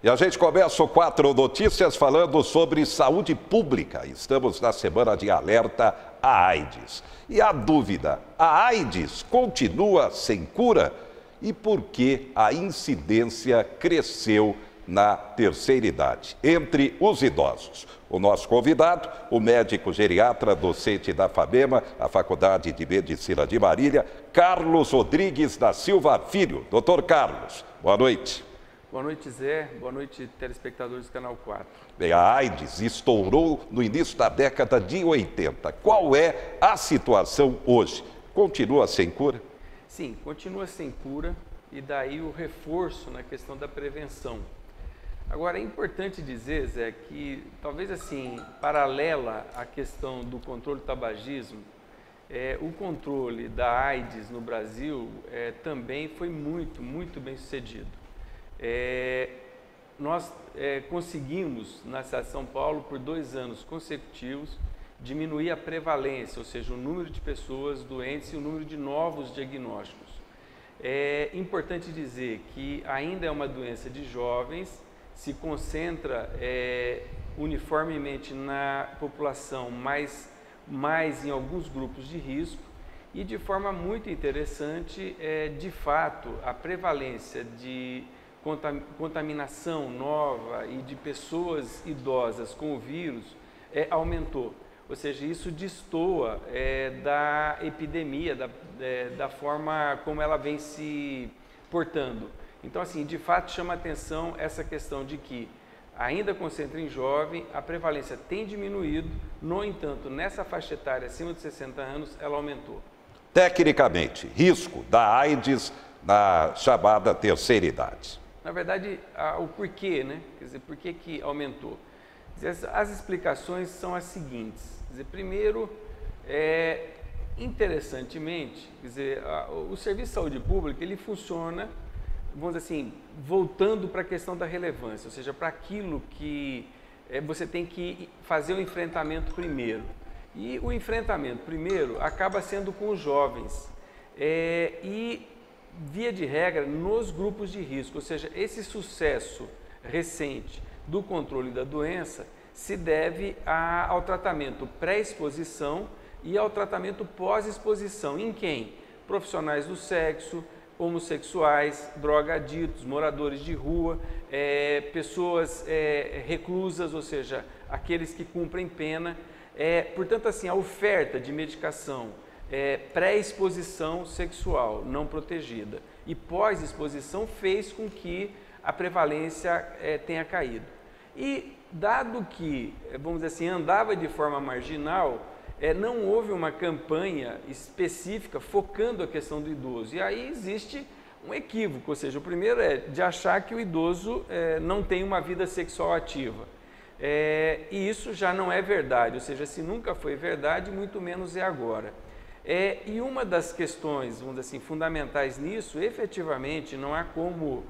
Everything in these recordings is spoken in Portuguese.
E a gente começa o 4 Notícias falando sobre saúde pública. Estamos na semana de alerta à AIDS. E a dúvida, a AIDS continua sem cura? E por que a incidência cresceu na terceira idade, entre os idosos? O nosso convidado, o médico geriatra, docente da FABEMA, a Faculdade de Medicina de Marília, Carlos Rodrigues da Silva Filho. Doutor Carlos, boa noite. Boa noite, Zé. Boa noite, telespectadores do Canal 4. Bem, a AIDS estourou no início da década de 80. Qual é a situação hoje? Continua sem cura? Sim, continua sem cura e daí o reforço na questão da prevenção. Agora, é importante dizer, Zé, que talvez assim, paralela à questão do controle do tabagismo, o controle da AIDS no Brasil também foi muito bem sucedido. Nós conseguimos, na cidade de São Paulo, por 2 anos consecutivos, diminuir a prevalência, ou seja, o número de pessoas doentes e o número de novos diagnósticos. É importante dizer que ainda é uma doença de jovens, se concentra uniformemente na população, mais em alguns grupos de risco e de forma muito interessante, de fato, a prevalência de contaminação nova e de pessoas idosas com o vírus aumentou. Ou seja, isso destoa da epidemia, da forma como ela vem se portando. Então, assim, de fato chama atenção essa questão de que ainda concentra em jovem, a prevalência tem diminuído, no entanto, nessa faixa etária acima de 60 anos, ela aumentou. Tecnicamente, risco da AIDS na chamada terceira idade. Na verdade, o porquê, né? Quer dizer, por que aumentou? Quer dizer, as explicações são as seguintes. Quer dizer, primeiro, interessantemente, quer dizer, o Serviço de Saúde Pública, ele funciona, vamos dizer assim, voltando para a questão da relevância, ou seja, para aquilo que você tem que fazer o enfrentamento primeiro. E o enfrentamento primeiro acaba sendo com os jovens e, via de regra, nos grupos de risco, ou seja, esse sucesso recente do controle da doença se deve ao tratamento pré-exposição e ao tratamento pós-exposição. Em quem? Profissionais do sexo, homossexuais, drogaditos, moradores de rua, pessoas reclusas, ou seja, aqueles que cumprem pena. Portanto, assim, a oferta de medicação pré-exposição sexual não protegida e pós-exposição fez com que a prevalência tenha caído. E dado que, vamos dizer assim, andava de forma marginal, não houve uma campanha específica focando a questão do idoso. E aí existe um equívoco, ou seja, o primeiro é de achar que o idoso não tem uma vida sexual ativa. E isso já não é verdade, ou seja, se nunca foi verdade, muito menos é agora. E uma das questões, vamos dizer assim, fundamentais nisso, efetivamente, não há como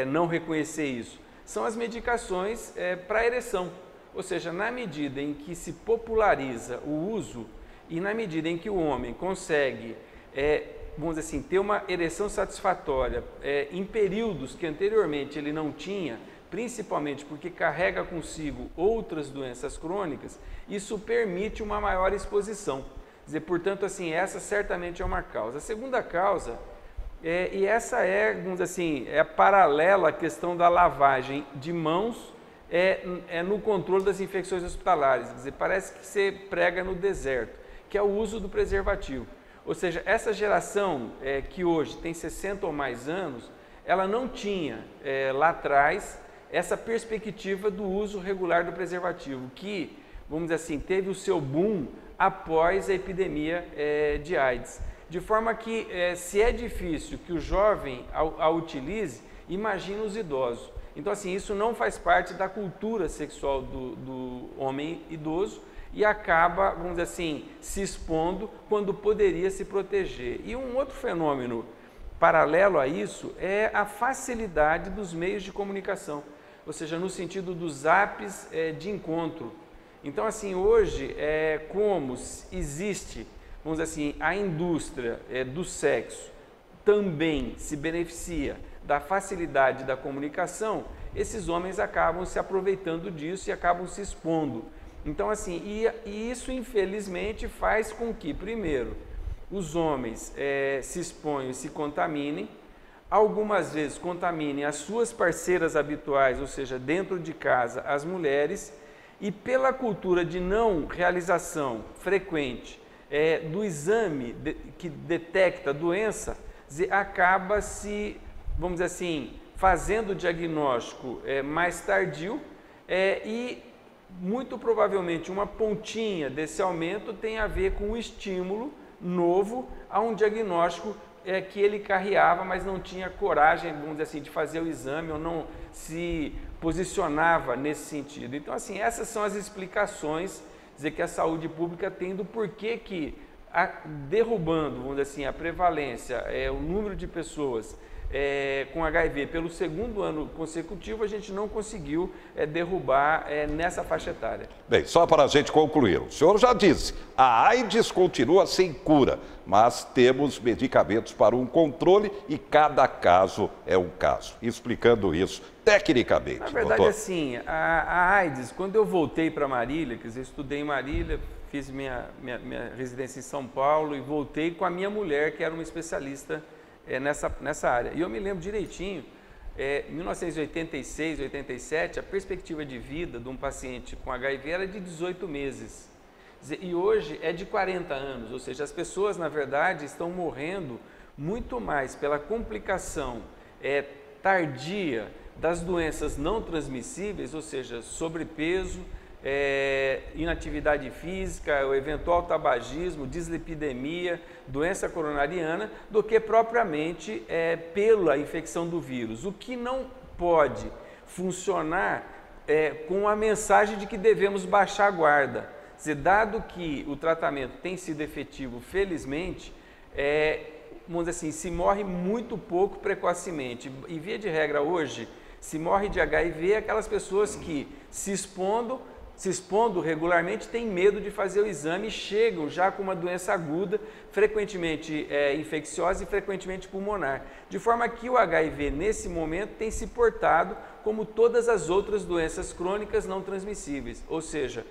não reconhecer isso, são as medicações para ereção. Ou seja, na medida em que se populariza o uso e na medida em que o homem consegue, vamos dizer assim, ter uma ereção satisfatória em períodos que anteriormente ele não tinha, principalmente porque carrega consigo outras doenças crônicas, isso permite uma maior exposição. Quer dizer, portanto, assim, essa certamente é uma causa. A segunda causa, e essa vamos dizer assim, paralela à questão da lavagem de mãos, no controle das infecções hospitalares. Quer dizer, parece que você prega no deserto, que é o uso do preservativo. Ou seja, essa geração que hoje tem 60 ou mais anos, ela não tinha lá atrás essa perspectiva do uso regular do preservativo, que, vamos dizer assim, teve o seu boom após a epidemia de AIDS. De forma que, se é difícil que o jovem a utilize, imagina os idosos. Então, assim, isso não faz parte da cultura sexual do homem idoso e acaba, vamos dizer assim, se expondo quando poderia se proteger. E um outro fenômeno paralelo a isso é a facilidade dos meios de comunicação, ou seja, no sentido dos apps de encontro. Então, assim, hoje, como existe, vamos dizer assim, a indústria do sexo também se beneficia da facilidade da comunicação, esses homens acabam se aproveitando disso e acabam se expondo. Então, assim, e isso infelizmente faz com que, primeiro, os homens se exponham e se contaminem, algumas vezes contaminem as suas parceiras habituais, ou seja, dentro de casa, as mulheres, e pela cultura de não realização frequente do exame que detecta a doença, acaba se, vamos dizer assim, fazendo o diagnóstico mais tardio e muito provavelmente uma pontinha desse aumento tem a ver com o estímulo novo a um diagnóstico que ele carreava, mas não tinha coragem, vamos dizer assim, de fazer o exame ou não se posicionava nesse sentido. Então, assim, essas são as explicações, dizer, que a saúde pública tem do porquê que, derrubando, vamos dizer assim, a prevalência, o número de pessoas com HIV pelo segundo ano consecutivo, a gente não conseguiu derrubar nessa faixa etária. Bem, só para a gente concluir, o senhor já disse, a AIDS continua sem cura, mas temos medicamentos para um controle e cada caso é um caso. Explicando isso tecnicamente, na verdade, doutor. Assim, a AIDS, quando eu voltei para Marília, quer dizer, estudei em Marília, fiz minha residência em São Paulo e voltei com a minha mulher, que era uma especialista nessa área. E eu me lembro direitinho, em 1986, 87, a perspectiva de vida de um paciente com HIV era de 18 meses. E hoje é de 40 anos, ou seja, as pessoas, na verdade, estão morrendo muito mais pela complicação tardia das doenças não transmissíveis, ou seja, sobrepeso, inatividade física, o eventual tabagismo, dislipidemia, doença coronariana, do que propriamente pela infecção do vírus. O que não pode funcionar com a mensagem de que devemos baixar a guarda. Quer dizer, dado que o tratamento tem sido efetivo, felizmente, vamos dizer assim, se morre muito pouco precocemente. E via de regra hoje, se morre de HIV aquelas pessoas que se expondo regularmente, têm medo de fazer o exame e chegam já com uma doença aguda, frequentemente infecciosa e frequentemente pulmonar. De forma que o HIV, nesse momento, tem se portado como todas as outras doenças crônicas não transmissíveis, ou seja,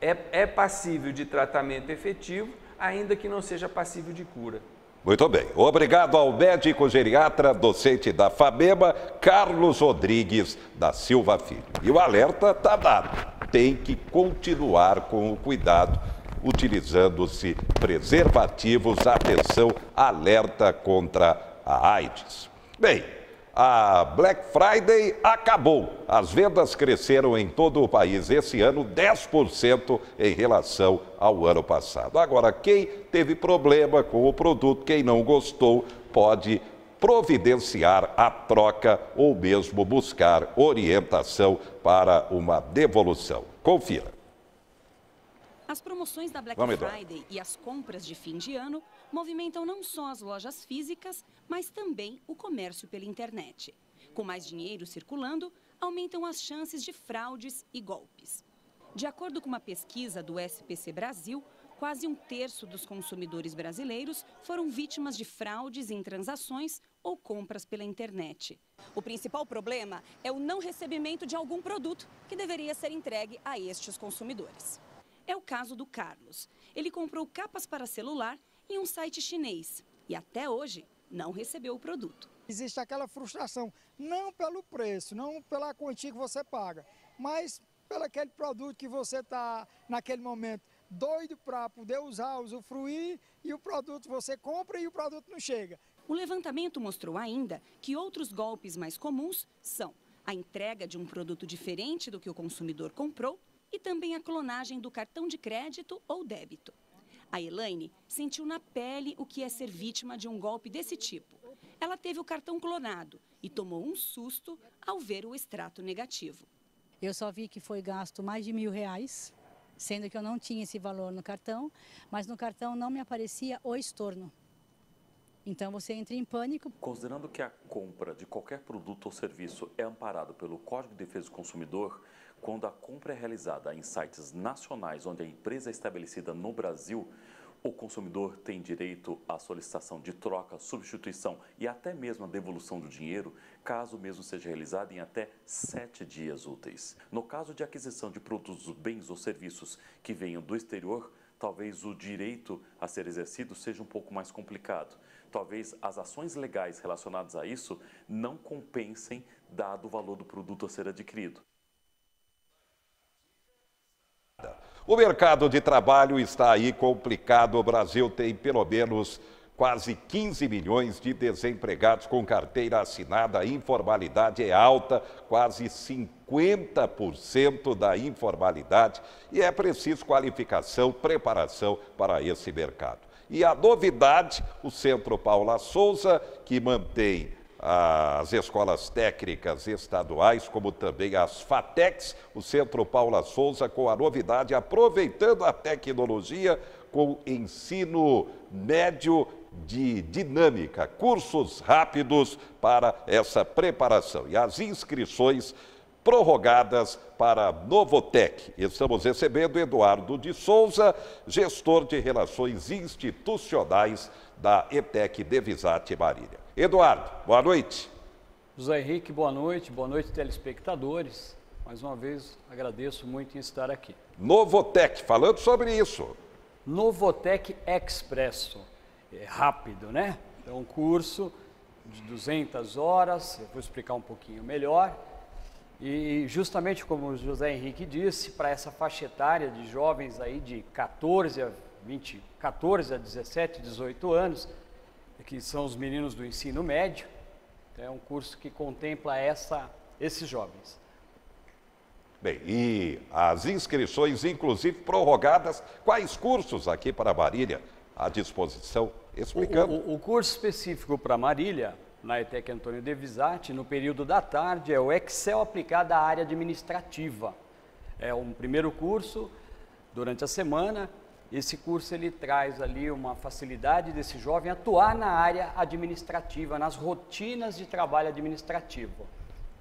é passível de tratamento efetivo, ainda que não seja passível de cura. Muito bem. Obrigado ao médico geriatra, docente da FABEMA, Carlos Rodrigues da Silva Filho. E o alerta está dado. Tem que continuar com o cuidado, utilizando-se preservativos. Atenção, alerta contra a AIDS. Bem, a Black Friday acabou. As vendas cresceram em todo o país esse ano 10% em relação ao ano passado. Agora, quem teve problema com o produto, quem não gostou, pode providenciar a troca ou mesmo buscar orientação para uma devolução. Confira. As promoções da Black Friday e as compras de fim de ano movimentam não só as lojas físicas, mas também o comércio pela internet. Com mais dinheiro circulando, aumentam as chances de fraudes e golpes. De acordo com uma pesquisa do SPC Brasil, quase um terço dos consumidores brasileiros foram vítimas de fraudes em transações ou compras pela internet. O principal problema é o não recebimento de algum produto que deveria ser entregue a estes consumidores. É o caso do Carlos. Ele comprou capas para celular em um site chinês e até hoje não recebeu o produto. Existe aquela frustração, não pelo preço, não pela quantia que você paga, mas pelo aquele produto que você está naquele momento doido para poder usar, usufruir, e o produto você compra e o produto não chega. O levantamento mostrou ainda que outros golpes mais comuns são a entrega de um produto diferente do que o consumidor comprou e também a clonagem do cartão de crédito ou débito. A Elaine sentiu na pele o que é ser vítima de um golpe desse tipo. Ela teve o cartão clonado e tomou um susto ao ver o extrato negativo. Eu só vi que foi gasto mais de R$1.000, sendo que eu não tinha esse valor no cartão, mas no cartão não me aparecia o estorno. Então você entra em pânico. Considerando que a compra de qualquer produto ou serviço é amparado pelo Código de Defesa do Consumidor, quando a compra é realizada em sites nacionais onde a empresa é estabelecida no Brasil, O consumidor tem direito à solicitação de troca, substituição e até mesmo a devolução do dinheiro, caso o mesmo seja realizado em até 7 dias úteis. No caso de aquisição de produtos, bens ou serviços que venham do exterior, talvez o direito a ser exercido seja um pouco mais complicado. Talvez as ações legais relacionadas a isso não compensem, dado o valor do produto a ser adquirido. O mercado de trabalho está aí complicado. O Brasil tem pelo menos quase 15 milhões de desempregados com carteira assinada. A informalidade é alta, quase 50% da informalidade. E é preciso qualificação, preparação para esse mercado. E a novidade, o Centro Paula Souza, que mantém as escolas técnicas estaduais, como também as FATECs, o Centro Paula Souza com a novidade, aproveitando a tecnologia com ensino médio de dinâmica, cursos rápidos para essa preparação. E as inscrições prorrogadas para Novotec. Estamos recebendo Eduardo de Souza, gestor de Relações Institucionais da ETEC Devisate Marília. Eduardo, boa noite. José Henrique, boa noite telespectadores. Mais uma vez, agradeço muito em estar aqui. Novotec, falando sobre isso. Novotec Expresso, é rápido, né? É um curso de 200 horas, eu vou explicar um pouquinho melhor. E justamente como o José Henrique disse, para essa faixa etária de jovens aí de 14 a 17, 18 anos, que são os meninos do ensino médio, então é um curso que contempla esses jovens. Bem, e as inscrições, inclusive prorrogadas, quais cursos aqui para Marília à disposição? Explicando. O curso específico para Marília, na ETEC Antônio Devisate, no período da tarde, é o Excel aplicado à área administrativa. É um primeiro curso durante a semana. Esse curso ele traz ali uma facilidade desse jovem atuar na área administrativa, nas rotinas de trabalho administrativo.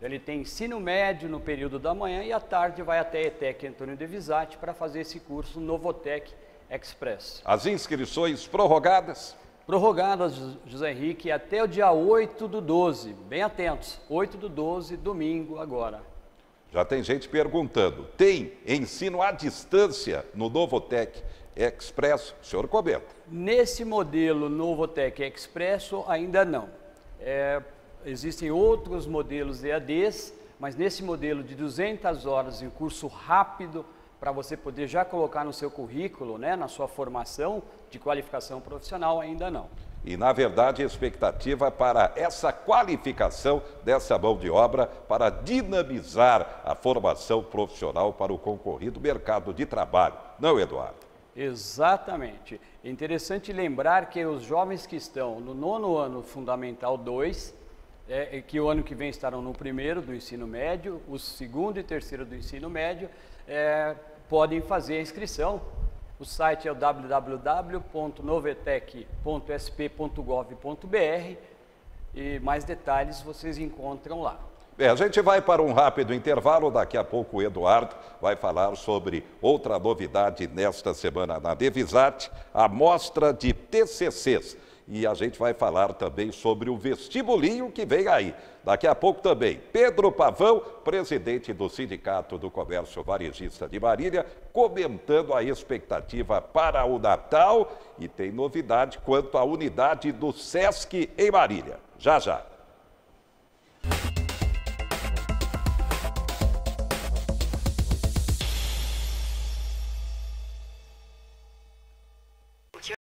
Ele tem ensino médio no período da manhã e à tarde vai até a ETEC Antônio Devisate para fazer esse curso Novotec Express. As inscrições prorrogadas? Prorrogadas, José Henrique, até o dia 8/12, bem atentos, 8/12, domingo agora. Já tem gente perguntando, tem ensino à distância no Novotec Expresso? O senhor comenta. Nesse modelo Novotec Expresso ainda não. Existem outros modelos EADs, mas nesse modelo de 200 horas em curso rápido, para você poder já colocar no seu currículo, né, na sua formação de qualificação profissional, ainda não. E, na verdade, a expectativa para essa qualificação dessa mão de obra para dinamizar a formação profissional para o concorrido mercado de trabalho. Não, Eduardo? Exatamente. É interessante lembrar que os jovens que estão no 9º ano Fundamental 2, que o ano que vem estarão no 1º do ensino médio, o 2º e 3º do ensino médio, podem fazer a inscrição. O site é o www.novetec.sp.gov.br e mais detalhes vocês encontram lá. A gente vai para um rápido intervalo, daqui a pouco o Eduardo vai falar sobre outra novidade nesta semana na Devisate, a mostra de TCCs. E a gente vai falar também sobre o vestibulinho que vem aí. Daqui a pouco também, Pedro Pavão, presidente do Sindicato do Comércio Varejista de Marília, comentando a expectativa para o Natal e tem novidade quanto à unidade do SESC em Marília. Já, já.